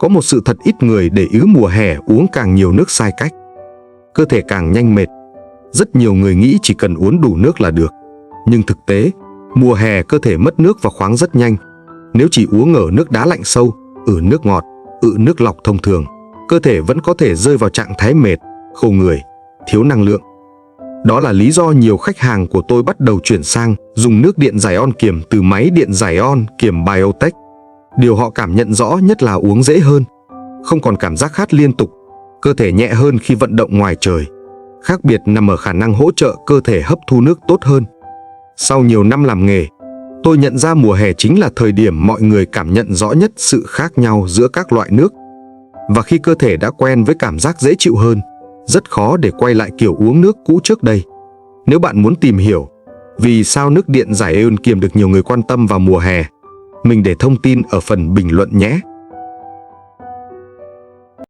Có một sự thật ít người để ý mùa hè uống càng nhiều nước sai cách, cơ thể càng nhanh mệt. Rất nhiều người nghĩ chỉ cần uống đủ nước là được. Nhưng thực tế, mùa hè cơ thể mất nước và khoáng rất nhanh. Nếu chỉ uống ở nước đá lạnh sâu, nước ngọt, nước lọc thông thường, cơ thể vẫn có thể rơi vào trạng thái mệt, khô người, thiếu năng lượng. Đó là lý do nhiều khách hàng của tôi bắt đầu chuyển sang dùng nước điện giải ion kiềm từ máy điện giải ion kiềm Biotech. Điều họ cảm nhận rõ nhất là uống dễ hơn, không còn cảm giác khát liên tục, cơ thể nhẹ hơn khi vận động ngoài trời. Khác biệt nằm ở khả năng hỗ trợ cơ thể hấp thu nước tốt hơn. Sau nhiều năm làm nghề, tôi nhận ra mùa hè chính là thời điểm mọi người cảm nhận rõ nhất sự khác nhau giữa các loại nước. Và khi cơ thể đã quen với cảm giác dễ chịu hơn, rất khó để quay lại kiểu uống nước cũ trước đây. Nếu bạn muốn tìm hiểu vì sao nước điện giải ion kiềm được nhiều người quan tâm vào mùa hè, mình để thông tin ở phần bình luận nhé.